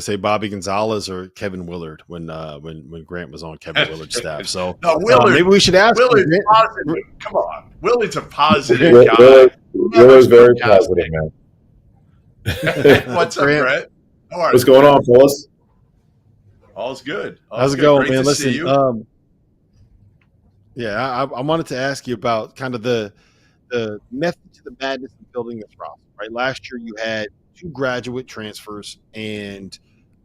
say Bobby Gonzalez or Kevin Willard when Grant was on Kevin Willard's staff. So no, Willard, maybe we should ask Willard's him. positive. Come on. Willard's a positive guy. Willard's very positive, man. What's up, Brett? What's going on, fellas? All's good. How's it going, man? Listen, I wanted to ask you about kind of the method to the madness in building this roster, right? Last year you had 2 graduate transfers and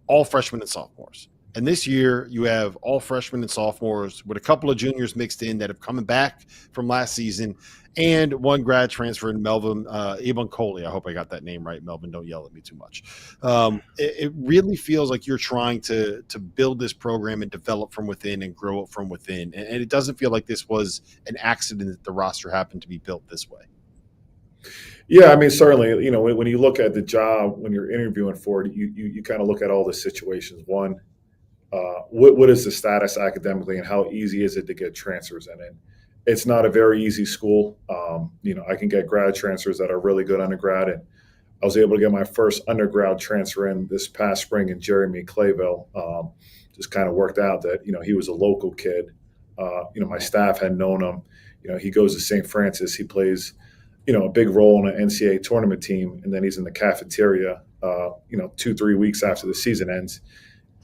all freshmen and sophomores. And this year you have all freshmen and sophomores with a couple of juniors mixed in that have come back from last season and 1 grad transfer in Melvin Ibankoli. I hope I got that name right, Melvin. Don't yell at me too much. It really feels like you're trying to build this program and develop from within and grow it from within. And it doesn't feel like this was an accident that the roster happened to be built this way. Yeah, I mean, certainly, when you look at the job, when you're interviewing for it, you kind of look at all the situations. One, what is the status academically and how easy is it to get transfers in? And it's not a very easy school. I can get grad transfers that are really good undergrad. And I was able to get my first undergrad transfer in this past spring in Jeremy Clayville. Just kind of worked out that, he was a local kid. My staff had known him. He goes to St. Francis. He plays a big role in an NCAA tournament team, and then he's in the cafeteria, 2-3 weeks after the season ends.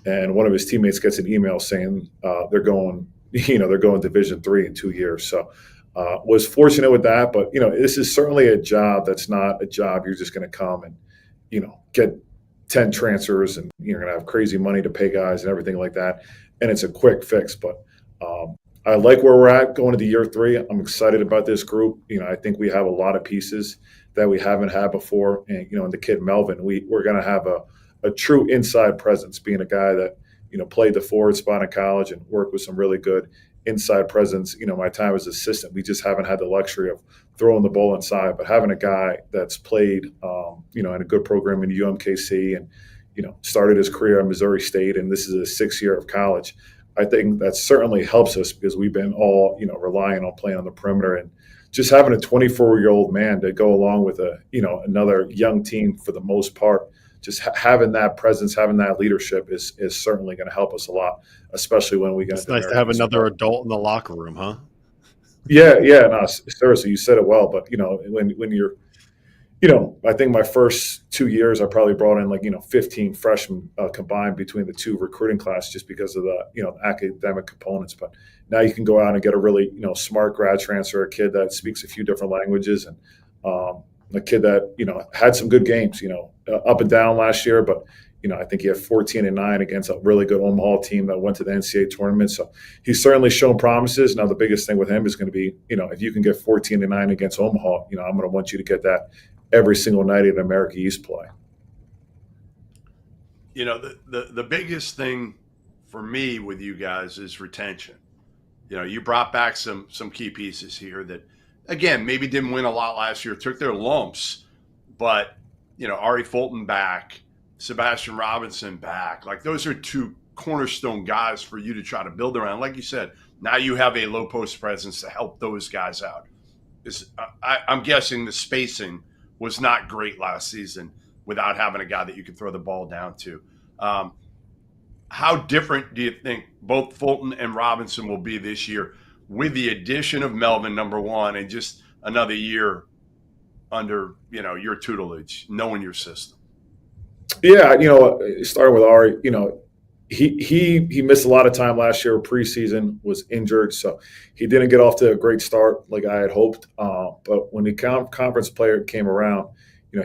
And one of his teammates gets an email saying they're going Division III in 2 years. So was fortunate with that, but this is certainly a job that's not a job you're just going to come and get 10 transfers and you're going to have crazy money to pay guys and everything like that. And it's a quick fix, but I like where we're at going into year 3. I'm excited about this group. I think we have a lot of pieces that we haven't had before. And, and the kid Melvin, we're going to have a true inside presence, being a guy that, played the forward spot in college and worked with some really good inside presence. My time as assistant, we just haven't had the luxury of throwing the ball inside, but having a guy that's played, in a good program in UMKC and, started his career at Missouri State, and this is his 6th year of college. I think that certainly helps us because we've been all, relying on playing on the perimeter, and just having a 24-year-old man to go along with another young team for the most part, just having that presence, having that leadership is certainly going to help us a lot, especially when we get. It's nice to have another adult in the locker room, huh? Yeah. No, seriously, you said it well. But when you're, I think my first 2 years, I probably brought in 15 freshmen combined between the 2 recruiting classes just because of the, academic components. But now you can go out and get a really, smart grad transfer, a kid that speaks a few different languages, and a kid that, had some good games, up and down last year. But, I think he had 14-9 against a really good Omaha team that went to the NCAA tournament. So he's certainly shown promises. Now, the biggest thing with him is going to be, if you can get 14-9 against Omaha, I'm going to want you to get that every single night at America East play. The biggest thing for me with you guys is retention. You brought back some key pieces here that, again, maybe didn't win a lot last year, took their lumps, but, Ari Fulton back, Sebastian Robinson back. Like, those are 2 cornerstone guys for you to try to build around. Like you said, now you have a low post presence to help those guys out. I'm guessing the spacing was not great last season without having a guy that you could throw the ball down to. How different do you think both Fulton and Robinson will be this year with the addition of Melvin, number 1, and just another year under, your tutelage, knowing your system? Yeah, starting with Ari, he missed a lot of time last year. Preseason, was injured, so he didn't get off to a great start like I had hoped. But when the conference player came around,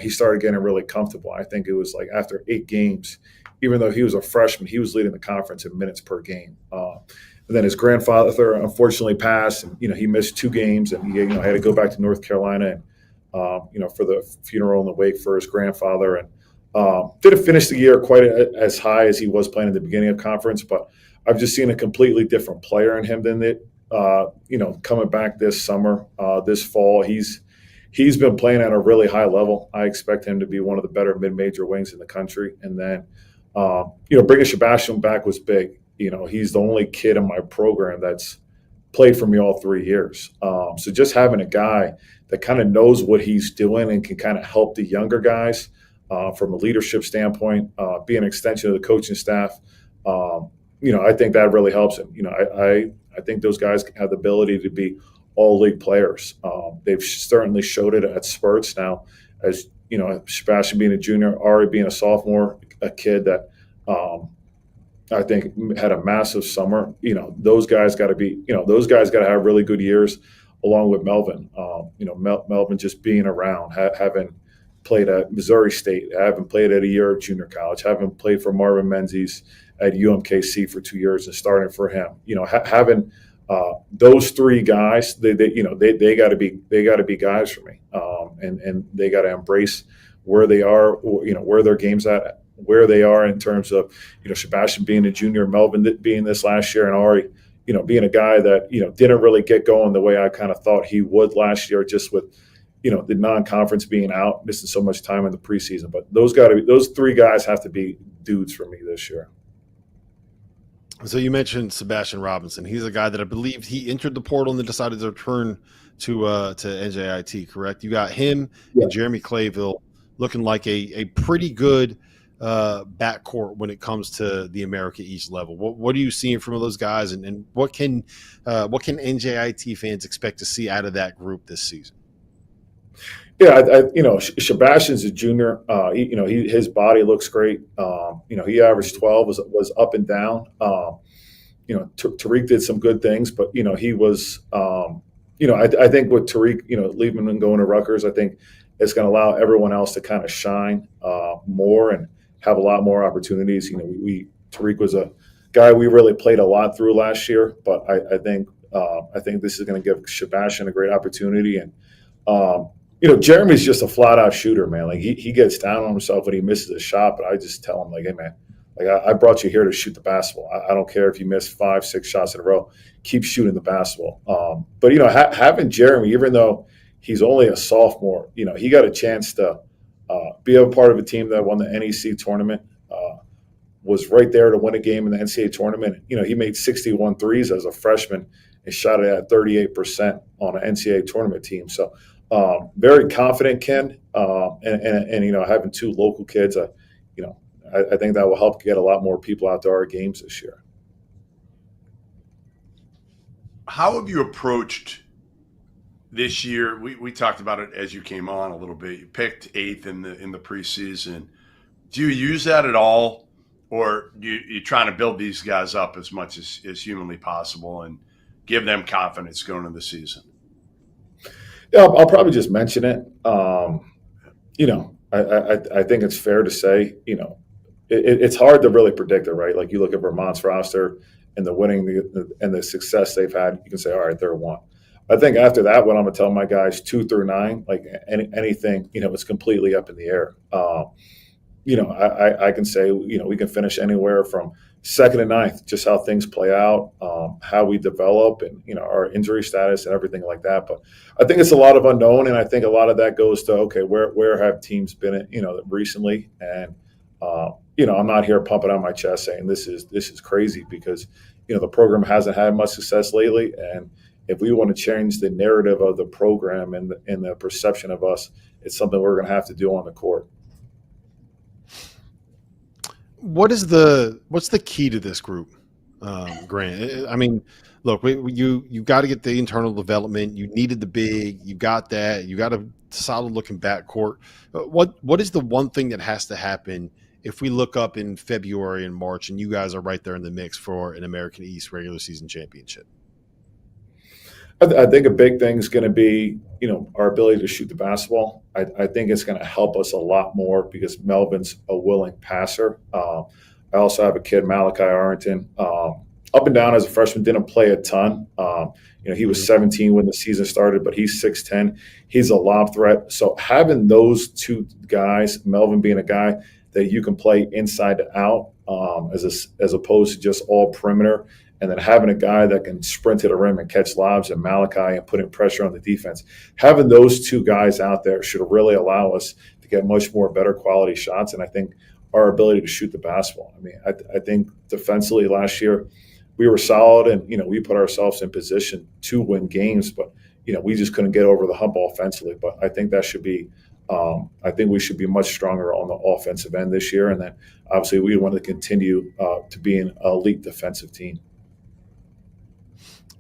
he started getting really comfortable. I think it was like after 8 games, even though he was a freshman, he was leading the conference in minutes per game. And then his grandfather unfortunately passed, and he missed 2 games, and he had to go back to North Carolina and for the funeral and the wake for his grandfather. And didn't finish the year quite as high as he was playing at the beginning of conference, but I've just seen a completely different player in him than it. Coming back this summer, this fall, he's been playing at a really high level. I expect him to be one of the better mid-major wings in the country. And then, bringing Sebastian back was big. He's the only kid in my program that's played for me all 3 years. So just having a guy that kind of knows what he's doing and can kind of help the younger guys from a leadership standpoint, be an extension of the coaching staff. I think that really helps him. I think those guys have the ability to be all league players. They've certainly showed it at spurts now, as Sebastian being a junior, Ari being a sophomore, a kid that I think had a massive summer. Those guys got to have really good years, along with Melvin. Melvin just being around, having played at Missouri State, having played at a year of junior college, having played for Marvin Menzies at UMKC for 2 years and starting for him. Having those three guys, they got to be guys for me, and they got to embrace where they are, where their game's at, where they are in terms of Sebastian being a junior, Melvin being this last year, and Ari being a guy that didn't really get going the way I kind of thought he would last year, just with the non-conference being out, missing so much time in the preseason. But those three guys have to be dudes for me this year. So you mentioned Sebastian Robinson. He's a guy that I believe he entered the portal and then decided to return to NJIT, correct? You got him and Jeremy Clayville looking like a pretty good backcourt when it comes to the America East level. What are you seeing from those guys, and what can NJIT fans expect to see out of that group this season? Yeah, Sebastian's a junior. His body looks great. He averaged 12, was up and down. Tariq did some good things, but he was. I think with Tariq, leaving and going to Rutgers, I think it's going to allow everyone else to kind of shine more and have a lot more opportunities. Tariq was a guy we really played a lot through last year, but I think this is going to give Sebastian a great opportunity. And Jeremy's just a flat out shooter, man. Like he gets down on himself when he misses a shot, but I just tell him, like, hey man, like I brought you here to shoot the basketball. I don't care if you miss 5-6 shots in a row, keep shooting the basketball. But having Jeremy, even though he's only a sophomore, he got a chance to be a part of a team that won the NEC tournament, was right there to win a game in the NCAA tournament. He made 61 threes as a freshman and shot it at 38% on an NCAA tournament team. So very confident, Ken, and having two local kids, I think that will help get a lot more people out to our games this year. How have you approached this year? We talked about it as you came on a little bit. You picked 8th in the preseason. Do you use that at all, or you trying to build these guys up as much as humanly possible and give them confidence going into the season? Yeah, I'll probably just mention it. I think it's fair to say, it's hard to really predict it, right? Like you look at Vermont's roster and the winning and the success they've had, you can say, all right, they're one. I think after that, what I'm going to tell my guys 2 through 9, like anything, it's completely up in the air. I can say, we can finish anywhere from 2nd and 9th, just how things play out, how we develop, and our injury status and everything like that. But I think it's a lot of unknown, and I think a lot of that goes to where have teams been recently, and I'm not here pumping on my chest saying this is crazy, because the program hasn't had much success lately, and if we want to change the narrative of the program and the perception of us, it's something we're going to have to do on the court. What's the key to this group, Grant? I mean, look, you got to get the internal development. You needed the big. You got that. You got a solid looking backcourt. What is the one thing that has to happen if we look up in February and March and you guys are right there in the mix for an American East regular season championship? I think a big thing is going to be, our ability to shoot the basketball. I think it's going to help us a lot more because Melvin's a willing passer. I also have a kid, Malachi Arrington, up and down as a freshman, didn't play a ton. He was 17 when the season started, but he's 6'10". He's a lob threat. So having those two guys, Melvin being a guy that you can play inside to out, as opposed to just all perimeter, and then having a guy that can sprint to the rim and catch lobs, and Malachi, and putting pressure on the defense. Having those two guys out there should really allow us to get much more better quality shots. And I think our ability to shoot the basketball. I mean, I think defensively last year we were solid, and we put ourselves in position to win games, but we just couldn't get over the hump offensively. But I think that should be I think we should be much stronger on the offensive end this year, and then obviously we want to continue to be an elite defensive team.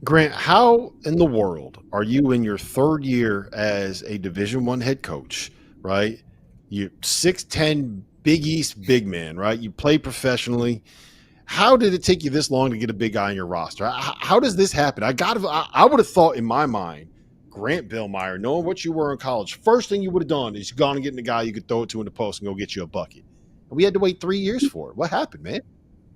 Grant, how in the world are you in your third year as a Division I head coach, right? You 6'10", Big East big man, right? You play professionally. How did it take you this long to get a big guy on your roster? How does this happen? I would have thought in my mind, Grant Billmeier, knowing what you were in college, first thing you would have done is gone and getting a guy you could throw it to in the post and go get you a bucket. And we had to wait 3 years for it. What happened, man?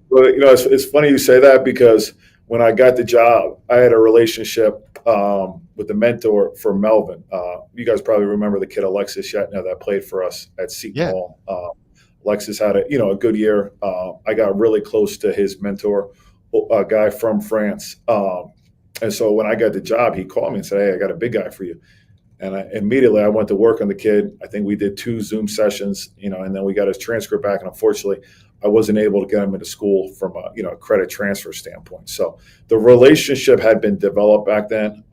Well, it's funny you say that because when I got the job, I had a relationship with the mentor for Melvin. You guys probably remember the kid Alexis Shetner that played for us at Seton Hall. Alexis had a good year. I got really close to his mentor, a guy from France. And so when I got the job, he called me and said, "Hey, I got a big guy for you." And immediately I went to work on the kid. I think we did 2 Zoom sessions, and then we got his transcript back. And unfortunately, I wasn't able to get him into school from a credit transfer standpoint. So the relationship had been developed back then.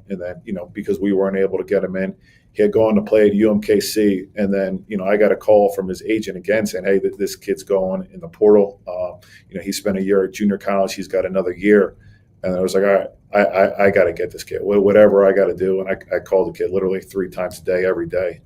And then, because we weren't able to get him in, he had gone to play at UMKC. And then, I got a call from his agent again saying, "Hey, this kid's going in the portal. He spent a year at junior college. He's got another year." And I was like, "All right, I got to get this kid, whatever I got to do." And I called the kid literally 3 times a day, every day.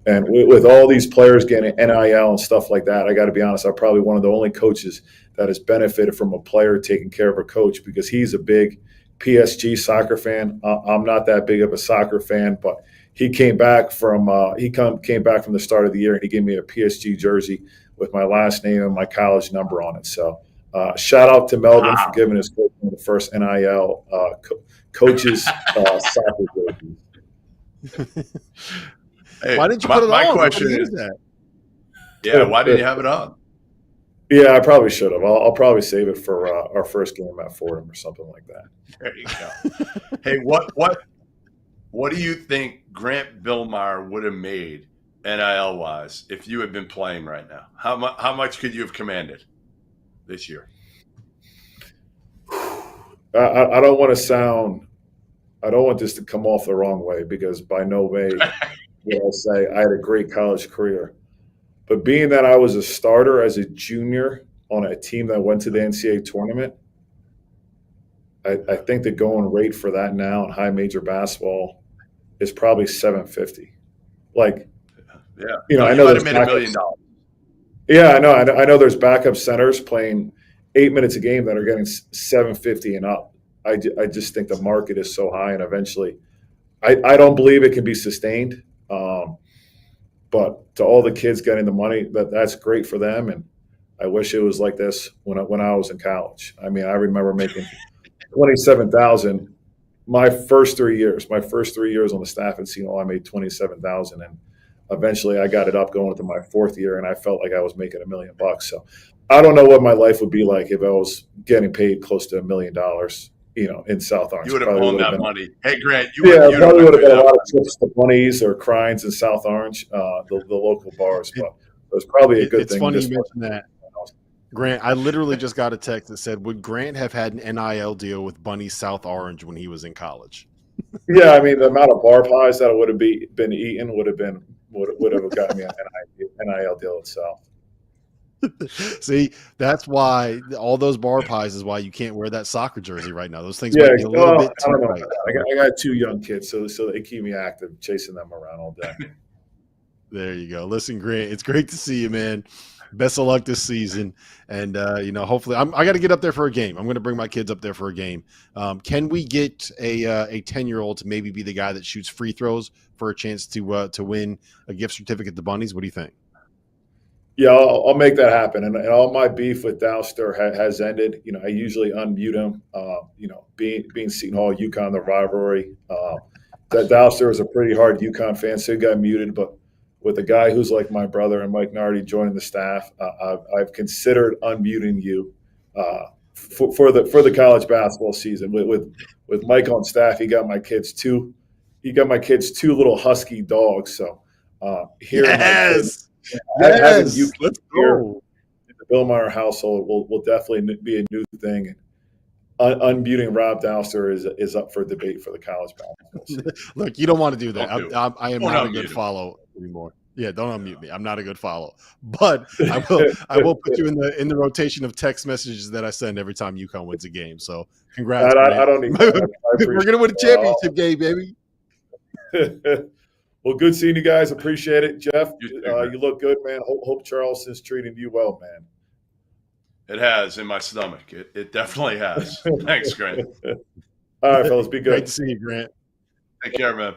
And with all these players getting NIL and stuff like that, I got to be honest, I'm probably one of the only coaches that has benefited from a player taking care of a coach because he's a big PSG soccer fan. I'm not that big of a soccer fan, but he came back from the start of the year and he gave me a PSG jersey with my last name and my college number on it. So shout out to Melvin for giving his coach the first NIL coaches soccer jersey. Hey, why didn't you put it on? My question is that. Yeah, why didn't you have it on? Yeah, I probably should have. I'll probably save it for our first game at Fordham or something like that. There you go. Hey, what do you think Grant Billmeier would have made NIL wise if you had been playing right now? How much could you have commanded this year? I don't want this to come off the wrong way because by no way would I say I had a great college career. But being that I was a starter as a junior on a team that went to the NCAA tournament, I think the going rate for that now in high major basketball is probably $750. Like, yeah, I know might have made $1 million. Yeah, I know. I know there's backup centers playing 8 minutes a game that are getting $750 and up. I just think the market is so high, and eventually, I don't believe it can be sustained. But to all the kids getting the money, that's great for them, and I wish it was like this when I was in college. I mean, I remember making $27,000 my first 3 years. My first 3 years on the staff at Seton Hall, I made $27,000, and eventually I got it up going into my 4th year, and I felt like I was making $1 million. So I don't know what my life would be like if I was getting paid close to $1 million. In South Orange. You would have owned that money. Hey, Grant, you probably would have got a lot of trips to Bunnies or Crines in South Orange, the local bars. But it was probably a good thing. It's funny you mentioned that. Grant, I literally just got a text that said, "Would Grant have had an NIL deal with Bunnies South Orange when he was in college?" Yeah, I mean the amount of bar pies that would have been eaten would have gotten me an NIL deal itself. See, that's why all those bar pies is why you can't wear that soccer jersey right now. Those things might be a little bit too tight. I got 2 young kids, so they keep me active, chasing them around all day. There you go. Listen, Grant, it's great to see you, man. Best of luck this season, and hopefully, I got to get up there for a game. I'm going to bring my kids up there for a game. Can we get a 10-year-old to maybe be the guy that shoots free throws for a chance to win a gift certificate to Bunnies? What do you think? Yeah, I'll make that happen. And all my beef with Dowster has ended. I usually unmute him. Being Seton Hall, UConn, the rivalry. That Dowster is a pretty hard UConn fan, so he got muted. But with a guy who's like my brother and Mike Nardi joining the staff, I've considered unmuting you for the college basketball season. With Mike on staff, he got my kids two little husky dogs. So hearing having you here in the Billmeier household will definitely be a new thing. unmuting Rob Dowser is up for debate for the college basketball scene. Look, you don't want to do that. Don't do it. I am Don't not a unmute good him. follow anymore. Yeah, don't unmute me. I'm not a good follow. But I will put you in the rotation of text messages that I send every time UConn wins a game. So congrats, I don't need that. We're gonna win a championship game, baby. Well, good seeing you guys. Appreciate it, Jeff. You too, You look good, man. Hope Charleston's treating you well, man. It has in my stomach. It definitely has. Thanks, Grant. All right, fellas, be good. Great to see you, Grant. Take care, man.